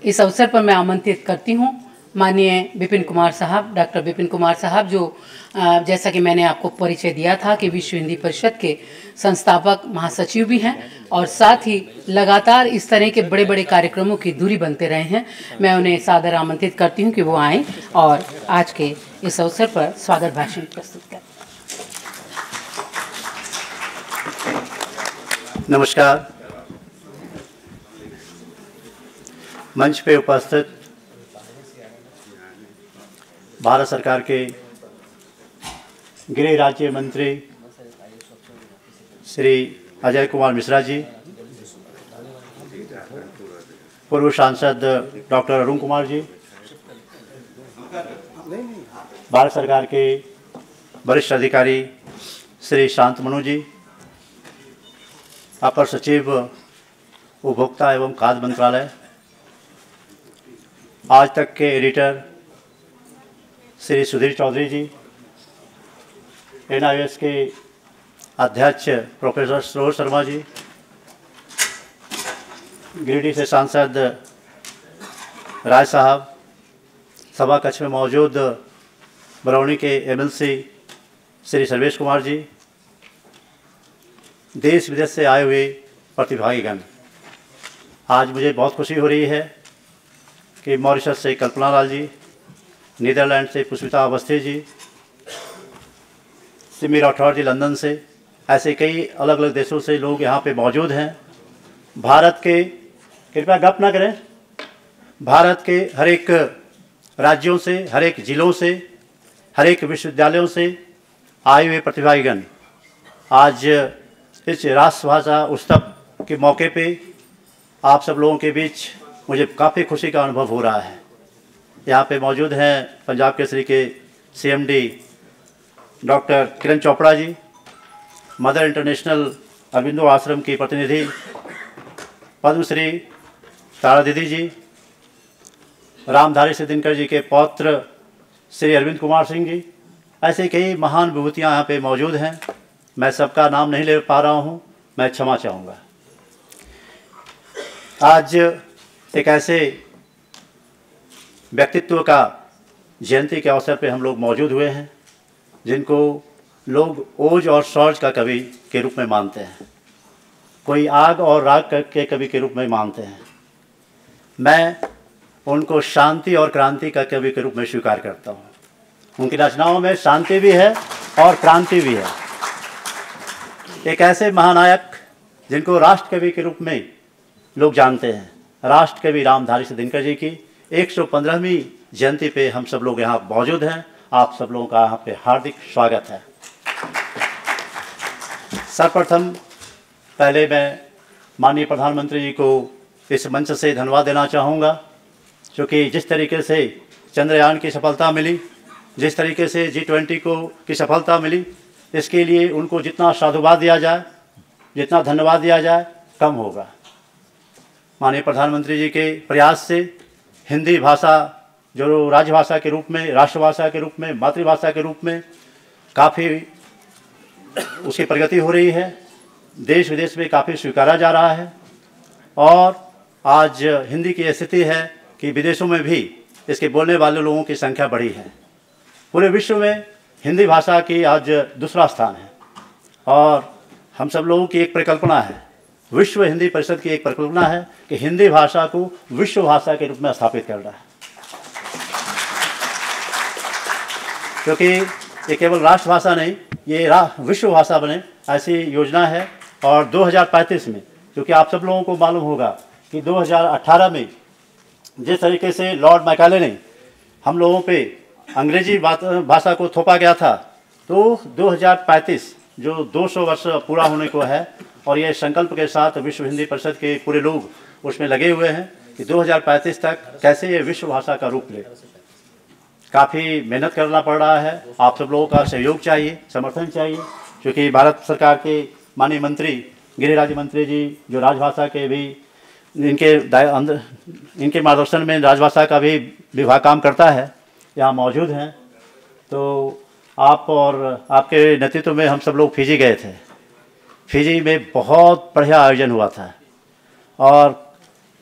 इस अवसर पर मैं आमंत्रित करती हूँ माननीय विपिन कुमार साहब, डॉक्टर विपिन कुमार साहब, जो जैसा कि मैंने आपको परिचय दिया था कि विश्व हिंदी परिषद के संस्थापक महासचिव भी हैं और साथ ही लगातार इस तरह के बड़े बड़े कार्यक्रमों की धुरी बनते रहे हैं। मैं उन्हें सादर आमंत्रित करती हूँ कि वो आएँ और आज के इस अवसर पर स्वागत भाषण प्रस्तुत करें। नमस्कार। मंच पे उपस्थित भारत सरकार के गृह राज्य मंत्री श्री अजय कुमार मिश्रा जी, पूर्व सांसद डॉक्टर अरुण कुमार जी, भारत सरकार के वरिष्ठ अधिकारी श्री शांतमनु जी, अपर सचिव उपभोक्ता एवं खाद्य मंत्रालय, आज तक के एडिटर श्री सुधीर चौधरी जी, NIS के अध्यक्ष प्रोफेसर सरोज शर्मा जी, गिरिडीह से सांसद राय साहब, सभा कक्ष में मौजूद बरौनी के MLC श्री सर्वेश कुमार जी, देश विदेश से आए हुए प्रतिभागीगण, आज मुझे बहुत खुशी हो रही है कि मॉरिशस से कल्पना लाल जी, नीदरलैंड से पुष्पिता अवस्थी जी, सिमी राठौर जी लंदन से, ऐसे कई अलग अलग देशों से लोग यहाँ पे मौजूद हैं। भारत के, कृपया गप ना करें, भारत के हर एक राज्यों से, हर एक जिलों से, हर एक विश्वविद्यालयों से आए हुए प्रतिभागीगण आज इस राष्ट्रभाषा उत्सव के मौके पे आप सब लोगों के बीच मुझे काफ़ी खुशी का अनुभव हो रहा है। यहाँ पे मौजूद हैं पंजाब केसरी के CMD डॉक्टर किरण चोपड़ा जी, मदर इंटरनेशनल अरविंदो आश्रम की प्रतिनिधि पद्मश्री तारा दीदी जी, रामधारी सिद्धिनकर जी के पौत्र श्री अरविंद कुमार सिंह जी, ऐसे कई महान विभूतियाँ यहाँ पे मौजूद हैं। मैं सबका नाम नहीं ले पा रहा हूँ, मैं क्षमा चाहूँगा। आज एक ऐसे व्यक्तित्व का जयंती के अवसर पे हम लोग मौजूद हुए हैं जिनको लोग ओज और शौर्य का कवि के रूप में मानते हैं, कोई आग और राग के कवि के रूप में मानते हैं। मैं उनको शांति और क्रांति का कवि के रूप में स्वीकार करता हूँ। उनकी रचनाओं में शांति भी है और क्रांति भी है। एक ऐसे महानायक जिनको राष्ट्र कवि के रूप में लोग जानते हैं, राष्ट्र कवि रामधारी सिद्धिनकर जी की 115वीं जयंती पे हम सब लोग यहाँ मौजूद हैं। आप सब लोगों का यहाँ पे हार्दिक स्वागत है। सर्वप्रथम पहले मैं माननीय प्रधानमंत्री जी को इस मंच से धन्यवाद देना चाहूँगा, क्योंकि जिस तरीके से चंद्रयान की सफलता मिली, जिस तरीके से G20 की सफलता मिली, इसके लिए उनको जितना साधुवाद दिया जाए, जितना धन्यवाद दिया जाए, कम होगा। माननीय प्रधानमंत्री जी के प्रयास से हिंदी भाषा जो राजभाषा के रूप में, राष्ट्रभाषा के रूप में, मातृभाषा के रूप में काफ़ी उसकी प्रगति हो रही है, देश विदेश में काफ़ी स्वीकारा जा रहा है और आज हिंदी की स्थिति है कि विदेशों में भी इसके बोलने वाले लोगों की संख्या बढ़ी है। पूरे विश्व में हिंदी भाषा की आज दूसरा स्थान है और हम सब लोगों की एक परिकल्पना है, विश्व हिंदी परिषद की एक परिकल्पना है कि हिंदी भाषा को विश्व भाषा के रूप में स्थापित कर रहा है, क्योंकि ये केवल राष्ट्रभाषा नहीं, ये विश्व भाषा बने ऐसी योजना है। और 2035 में, क्योंकि आप सब लोगों को मालूम होगा कि 2018 में जिस तरीके से लॉर्ड मैकाले ने हम लोगों पे अंग्रेजी भाषा को थोपा गया था, तो 2035 जो 200 वर्ष पूरा होने को है और ये संकल्प के साथ विश्व हिंदी परिषद के पूरे लोग उसमें लगे हुए हैं कि 2035 तक कैसे ये विश्व भाषा का रूप ले। काफ़ी मेहनत करना पड़ रहा है, आप सब लोगों का सहयोग चाहिए, समर्थन चाहिए, क्योंकि भारत सरकार के माननीय मंत्री, गृह राज्य मंत्री जी जो राजभाषा के भी इनके मार्गदर्शन में राजभाषा का भी विभाग काम करता है, यहाँ मौजूद हैं। तो आप और आपके नेतृत्व में हम सब लोग फिजी गए थे। फिजी में बहुत बढ़िया आयोजन हुआ था और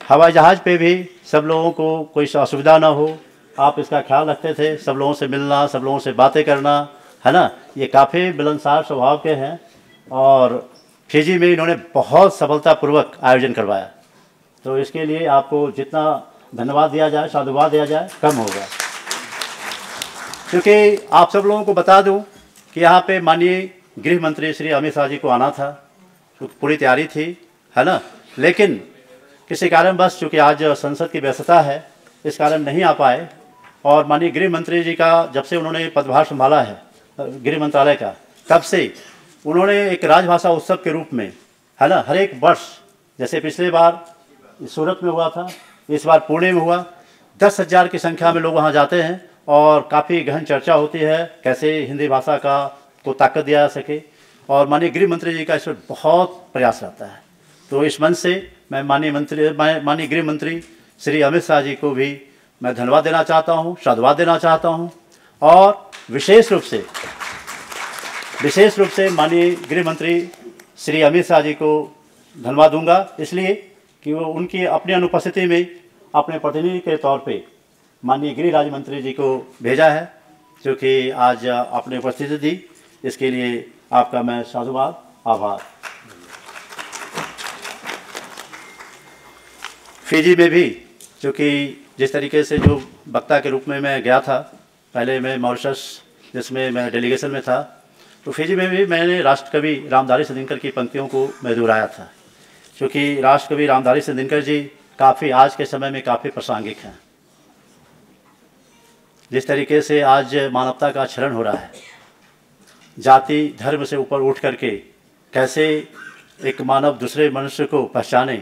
हवाई जहाज़ पे भी सब लोगों को कोई असुविधा ना हो, आप इसका ख्याल रखते थे। सब लोगों से मिलना, सब लोगों से बातें करना, है ना, ये काफ़ी मिलनसार स्वभाव के हैं। और फिजी में इन्होंने बहुत सफलतापूर्वक आयोजन करवाया, तो इसके लिए आपको जितना धन्यवाद दिया जाए, साधुवाद दिया जाए, कम होगा। क्योंकि आप सब लोगों को बता दूं कि यहाँ पे माननीय गृह मंत्री श्री अमित शाह जी को आना था, तो पूरी तैयारी थी, है ना, लेकिन किसी कारणवश चूँकि आज संसद की व्यस्तता है, इस कारण नहीं आ पाए। और माननीय गृह मंत्री जी का जब से उन्होंने पदभार संभाला है गृह मंत्रालय का, तब से उन्होंने एक राजभाषा उत्सव के रूप में, है ना, हर एक वर्ष, जैसे पिछले बार सूरत में हुआ था, इस बार पुणे में हुआ, 10,000 की संख्या में लोग वहाँ जाते हैं और काफ़ी गहन चर्चा होती है कैसे हिंदी भाषा को ताकत दिया जा सके। और माननीय गृह मंत्री जी का इसमें बहुत प्रयास रहता है। तो इस मंच से मैं माननीय गृह मंत्री श्री अमित शाह जी को भी मैं धन्यवाद देना चाहता हूँ, साधुवाद देना चाहता हूँ। और विशेष रूप से माननीय गृह मंत्री श्री अमित शाह जी को धन्यवाद दूंगा, इसलिए कि वो उनकी अपनी अनुपस्थिति में अपने प्रतिनिधि के तौर पे माननीय गृह राज्य मंत्री जी को भेजा है, जो कि आज आपने उपस्थिति दी, इसके लिए आपका मैं साधुवाद, आभार। फिजी में भी क्योंकि जिस तरीके से जो वक्ता के रूप में मैं गया था, पहले मैं मॉरिशस जिसमें मैं डेलीगेशन में था, तो फिजी में भी मैंने राष्ट्रकवि रामधारी सिंह की पंक्तियों को मैं दोहराया था, क्योंकि राष्ट्रकवि रामधारी सिंह जी काफ़ी आज के समय में काफ़ी प्रासंगिक हैं। जिस तरीके से आज मानवता का क्षरण हो रहा है, जाति धर्म से ऊपर उठ करके कैसे एक मानव दूसरे मनुष्य को पहचाने,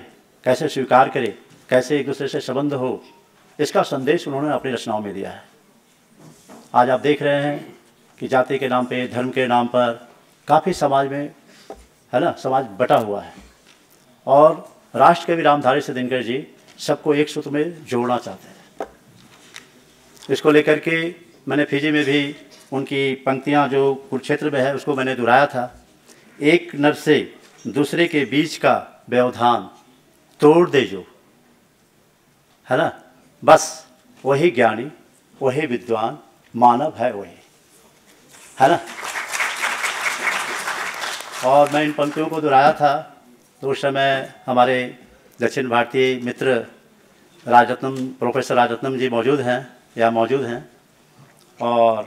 कैसे स्वीकार करे, कैसे एक दूसरे से संबंध हो, इसका संदेश उन्होंने अपनी रचनाओं में दिया है। आज आप देख रहे हैं कि जाति के नाम पे, धर्म के नाम पर काफ़ी समाज में, है ना, समाज बटा हुआ है। और राष्ट्रकवि रामधारी सिंह जी सबको एक सूत्र में जोड़ना चाहते हैं। इसको लेकर के मैंने फिजी में भी उनकी पंक्तियां जो कुरुक्षेत्र में है उसको मैंने दोहराया था। एक नर से दूसरे के बीच का व्यवधान तोड़ दे जो, है ना, बस वही ज्ञानी, वही विद्वान, मानव है वही, है ना। और मैं इन पंक्तियों को दोहराया था तो उस समय हमारे दक्षिण भारतीय मित्र राजरत्नम, प्रोफेसर राजरत्नम जी मौजूद हैं और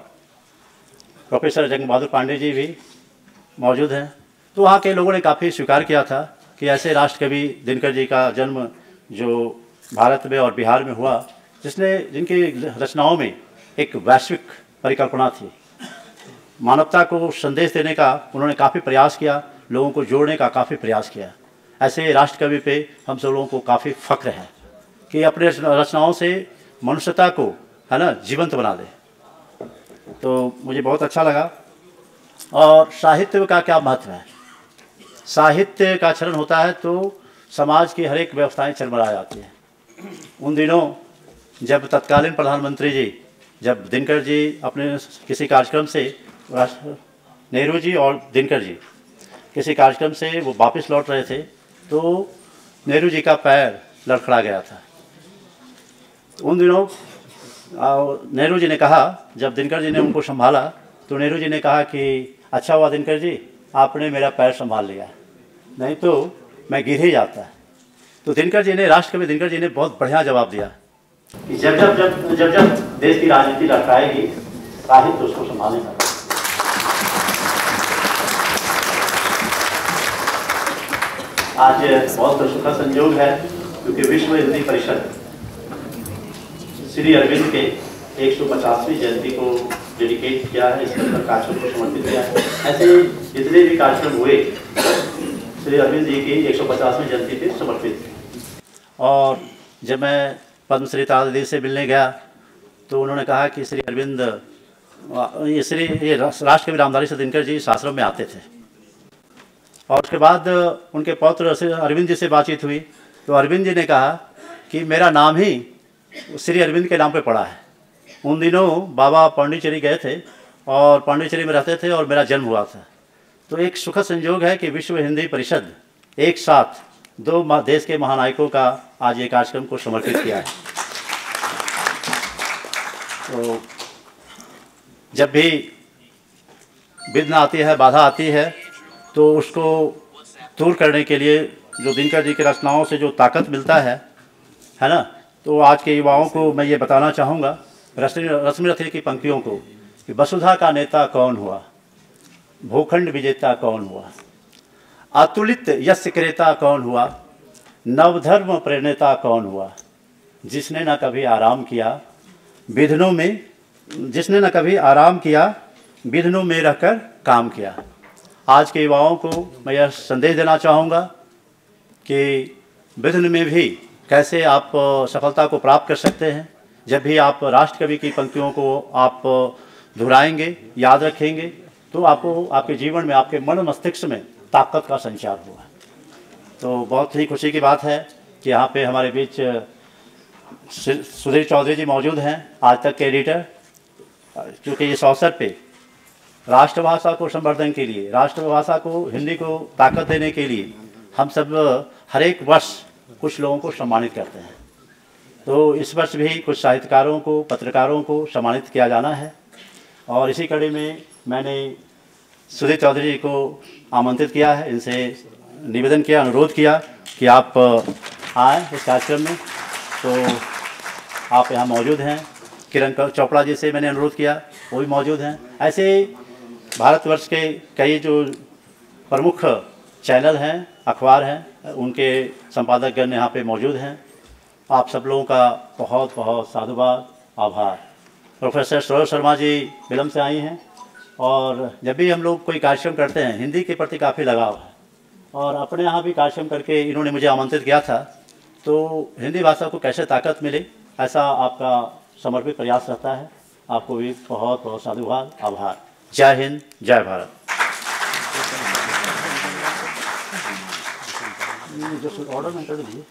प्रोफेसर जंग बहादुर पांडे जी भी मौजूद हैं। तो वहाँ के लोगों ने काफ़ी स्वीकार किया था कि ऐसे राष्ट्रकवि दिनकर जी का जन्म जो भारत में और बिहार में हुआ, जिनकी रचनाओं में एक वैश्विक परिकल्पना थी, मानवता को संदेश देने का उन्होंने काफ़ी प्रयास किया, लोगों को जोड़ने का काफ़ी प्रयास किया। ऐसे राष्ट्रकवि पे हम सब लोगों को काफ़ी फ़ख्र है कि अपने रचनाओं से मनुष्यता को, है ना, जीवंत बना दे। तो मुझे बहुत अच्छा लगा। और साहित्य का क्या महत्व है, साहित्य का क्षरण होता है तो समाज की हर एक व्यवस्थाएं चरमरा जाती हैं। उन दिनों जब तत्कालीन प्रधानमंत्री जी, जब दिनकर जी अपने किसी कार्यक्रम से, नेहरू जी और दिनकर जी किसी कार्यक्रम से वो वापस लौट रहे थे, तो नेहरू जी का पैर लड़खड़ा गया था। उन दिनों नेहरू जी ने कहा, जब दिनकर जी ने उनको संभाला, तो नेहरू जी ने कहा कि अच्छा हुआ दिनकर जी आपने मेरा पैर संभाल लिया, नहीं तो मैं गिर ही जाता। तो दिनकर जी ने, राष्ट्रकवि दिनकर जी ने बहुत बढ़िया जवाब दिया कि जब जब देश की राजनीति लड़खड़ाएगी, साहित्य उसको संभालेगा। आज बहुत सुखद संयोग है क्योंकि विश्व हिंदी परिषद श्री अरविंद के 150वीं जयंती को डेडिकेट किया है, इस पर कार्यक्रम को समर्पित किया है। ऐसे जितने भी कार्यक्रम हुए श्री अरविंद जी की 150वीं जयंती पे समर्पित। और जब मैं पद्मश्री तारादेवी से मिलने गया तो उन्होंने कहा कि श्री अरविंद, ये राष्ट्रकवि रामधारी सिंह दिनकर जी इस आश्रम में आते थे। और उसके बाद उनके पौत्र अरविंद जी से बातचीत हुई तो अरविंद जी ने कहा कि मेरा नाम ही श्री अरविंद के नाम पे पड़ा है। उन दिनों बाबा पांडिचेरी गए थे और पांडिचेरी में रहते थे और मेरा जन्म हुआ था। तो एक सुखद संयोग है कि विश्व हिंदी परिषद एक साथ दो देश के महानायकों का आज ये कार्यक्रम को समर्पित किया है। तो जब भी विघ्न आती है, बाधा आती है, तो उसको दूर करने के लिए जो दिनकर जी की रचनाओं से जो ताकत मिलता है ना, तो आज के युवाओं को मैं ये बताना चाहूँगा रश्मिरथी की पंक्तियों को कि वसुधा का नेता कौन हुआ, भूखंड विजेता कौन हुआ, अतुलित यश क्रेता कौन हुआ, नवधर्म प्रेरणेता कौन हुआ, जिसने न कभी आराम किया विघ्नों में, जिसने न कभी आराम किया विघ्नों में रहकर काम किया। आज के युवाओं को मैं यह संदेश देना चाहूँगा कि विघ्न में भी कैसे आप सफलता को प्राप्त कर सकते हैं। जब भी आप राष्ट्रकवि की पंक्तियों को आप दोहराएंगे, याद रखेंगे, तो आपको आपके जीवन में, आपके मन मस्तिष्क में ताकत का संचार होगा। तो बहुत ही खुशी की बात है कि यहाँ पे हमारे बीच सुधीर चौधरी जी मौजूद हैं, आज तक के एडिटर, क्योंकि इस अवसर पे राष्ट्रभाषा को संवर्धन के लिए, राष्ट्रभाषा को, हिंदी को ताकत देने के लिए हम सब हर एक वर्ष कुछ लोगों को सम्मानित करते हैं। तो इस वर्ष भी कुछ साहित्यकारों को, पत्रकारों को सम्मानित किया जाना है, और इसी कड़ी में मैंने सुधीर चौधरी जी को आमंत्रित किया है, इनसे निवेदन किया, अनुरोध किया कि आप आएँ इस कार्यक्रम में। तो आप यहाँ मौजूद हैं। किरण चोपड़ा जी से मैंने अनुरोध किया, वो भी मौजूद हैं। ऐसे भारतवर्ष के कई जो प्रमुख चैनल हैं, अखबार हैं, उनके संपादकगण यहाँ पे मौजूद हैं। आप सब लोगों का बहुत बहुत साधुवाद, आभार। प्रोफेसर सौरभ शर्मा जी फिल्म से आई हैं, और जब भी हम लोग कोई कार्यक्रम करते हैं, हिंदी के प्रति काफ़ी लगाव है, और अपने यहाँ भी कार्यक्रम करके इन्होंने मुझे आमंत्रित किया था। तो हिंदी भाषा को कैसे ताकत मिले, ऐसा आपका समर्पित प्रयास रहता है। आपको भी बहुत बहुत साधुवाद, आभार। जय हिंद, जय भारत। जो ऑर्डर में कर दीजिए।